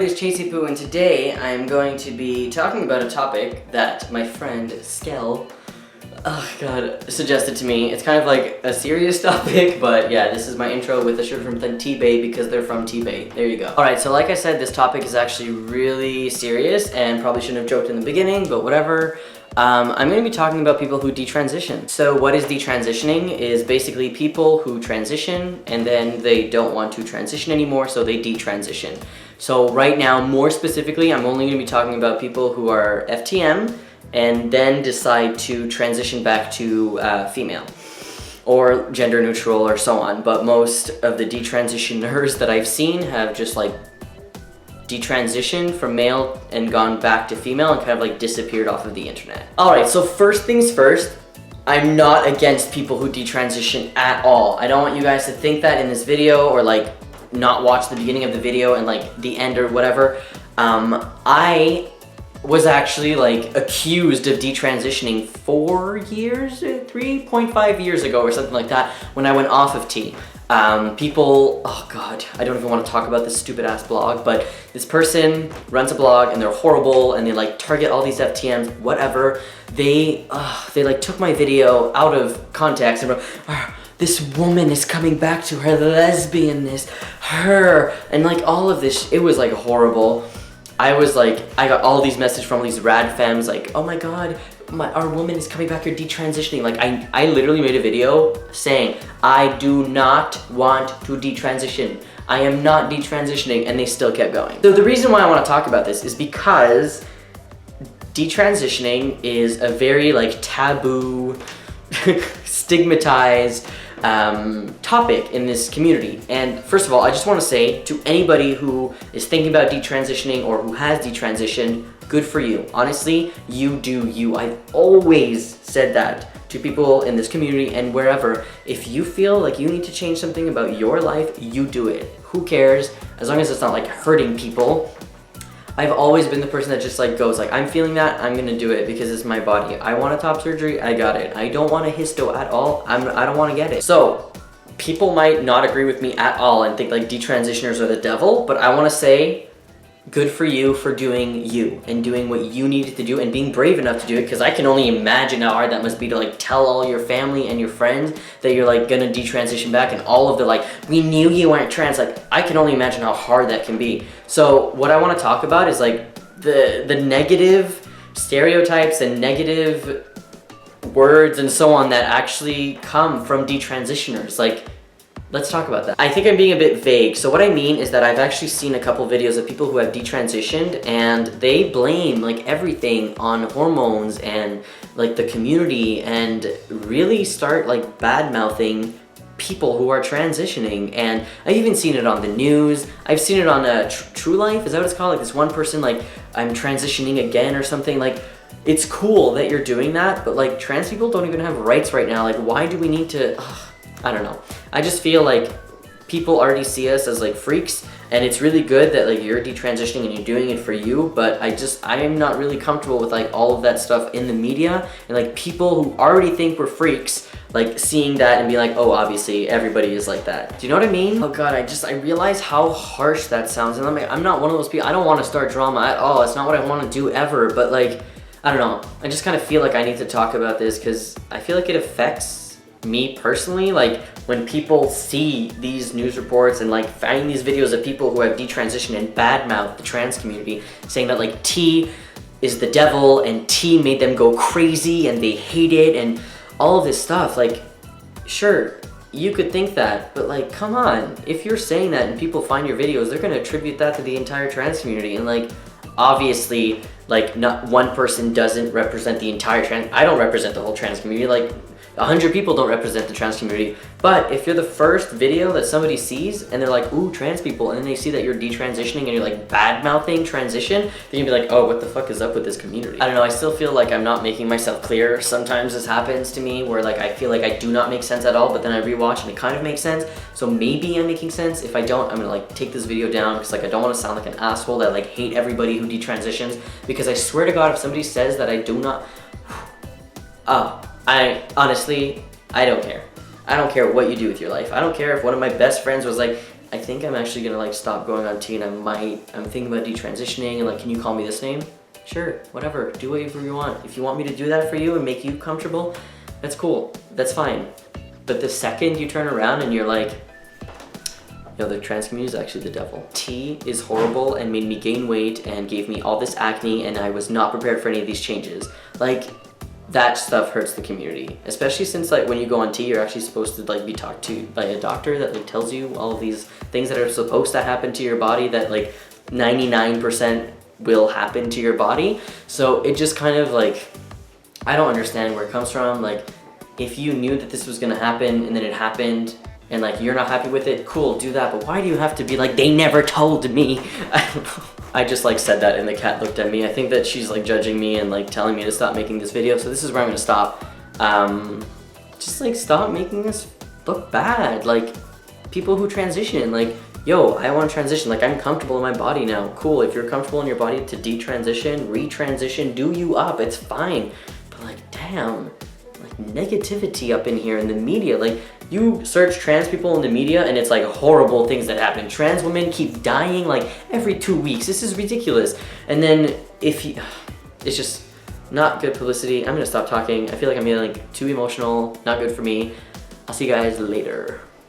it's Chasey Poo, and today I'm going to be talking about a topic that my friend Skell, suggested to me. It's kind of like a serious topic, but yeah, this is my intro with a shirt from T-Bay because they're from T-Bay. There you go. Alright, so like I said, this topic is actually really serious and probably shouldn't have joked in the beginning, but whatever. I'm going to be talking about people who detransition. So what is detransitioning is basically people who transition and then they don't want to transition anymore, so they detransition. So right now, more specifically, I'm only going to be talking about people who are FTM and then decide to transition back to female or gender neutral or so on. But most of the detransitioners that I've seen have just like detransitioned from male and gone back to female and kind of like disappeared off of the internet. Alright, so first things first, I'm not against people who detransition at all. I don't want you guys to think that in this video or like not watch the beginning of the video and like the end or whatever. I was actually like accused of detransitioning 3.5 years ago or something like that when I went off of T. People, oh god, I don't even want to talk about this stupid ass blog, but this person runs a blog and they're horrible and they like target all these FTMs, whatever. They like took my video out of context and wrote, this woman is coming back to her lesbianness, and like all of this, it was like horrible. I got all these messages from these rad femmes like, oh my god, our woman is coming back, you're detransitioning. Like I literally made a video saying, I do not want to detransition. I am not detransitioning, and they still kept going. So the reason why I want to talk about this is because detransitioning is a very like taboo, stigmatized topic in this community. And first of all, I just want to say to anybody who is thinking about detransitioning or who has detransitioned, good for you. Honestly, you do you. I've always said that to people in this community and wherever. If you feel like you need to change something about your life, you do it. Who cares? As long as it's not like hurting people. I've always been the person that just like goes like, I'm feeling that, I'm gonna do it because it's my body. I want a top surgery, I got it. I don't want a histo at all, I don't want to get it. So people might not agree with me at all and think like detransitioners are the devil, but I want to say good for you for doing you and doing what you needed to do and being brave enough to do it, because I can only imagine how hard that must be to like tell all your family and your friends that you're like gonna detransition back, and all of the like, we knew you weren't trans. Like I can only imagine how hard that can be. So what I want to talk about is like the negative stereotypes and negative words and so on that actually come from detransitioners. Like, let's talk about that. I think I'm being a bit vague. So what I mean is that I've actually seen a couple videos of people who have detransitioned and they blame like everything on hormones and like the community and really start like bad-mouthing people who are transitioning. And I've even seen it on the news. I've seen it on True Life, is that what it's called? Like this one person like, I'm transitioning again or something. Like, it's cool that you're doing that, but like trans people don't even have rights right now. Like why do we need to, I don't know. I just feel like people already see us as like freaks, and it's really good that like you're detransitioning and you're doing it for you, but I am not really comfortable with like all of that stuff in the media and like people who already think we're freaks like seeing that and be like, oh, obviously everybody is like that. Do you know what I mean? Oh god, I realize how harsh that sounds, and I'm not one of those people. I don't want to start drama at all. It's not what I want to do ever, but like, I don't know. I just kind of feel like I need to talk about this because I feel like it affects me personally. Like when people see these news reports and like find these videos of people who have detransitioned and badmouth the trans community, saying that like T is the devil and T made them go crazy and they hate it and all of this stuff. Like, sure, you could think that, but like, come on. If you're saying that and people find your videos, they're gonna attribute that to the entire trans community. And like, obviously, like not one person doesn't represent the entire trans. I don't represent the whole trans community. Like 100 people don't represent the trans community. But if you're the first video that somebody sees and they're like, ooh, trans people, and then they see that you're detransitioning and you're like bad-mouthing transition, they're gonna be like, oh, what the fuck is up with this community? I don't know, I still feel like I'm not making myself clear. Sometimes this happens to me where like I feel like I do not make sense at all, but then I rewatch and it kind of makes sense. So maybe I'm making sense. If I don't, I'm gonna like take this video down because like I don't want to sound like an asshole that like hate everybody who detransitions, because I swear to God, if somebody says that I do not, I honestly, I don't care. I don't care what you do with your life. I don't care if one of my best friends was like, I think I'm actually gonna like stop going on T, and I'm thinking about detransitioning, and like, can you call me this name? Sure, whatever, do whatever you want. If you want me to do that for you and make you comfortable, that's cool, that's fine. But the second you turn around and you're like, yo, the trans community is actually the devil. T is horrible and made me gain weight and gave me all this acne, and I was not prepared for any of these changes. Like, that stuff hurts the community, especially since like when you go on T, you're actually supposed to like be talked to by a doctor that like tells you all of these things that are supposed to happen to your body that like 99% will happen to your body. So it just kind of like, I don't understand where it comes from. Like, if you knew that this was gonna happen and then it happened and like you're not happy with it, cool, do that. But why do you have to be like, they never told me? I don't know. I just like said that and the cat looked at me. I think that she's like judging me and like telling me to stop making this video. So this is where I'm gonna stop. Just like stop making this look bad. Like, people who transition, like, yo, I want to transition. Like, I'm comfortable in my body now. Cool, if you're comfortable in your body to detransition, retransition, do you up, it's fine. But like, damn, like negativity up in here in the media. Like, you search trans people in the media and it's like horrible things that happen. Trans women keep dying like every 2 weeks. This is ridiculous. And then if you, it's just not good publicity. I'm gonna stop talking. I feel like I'm getting like too emotional, not good for me. I'll see you guys later.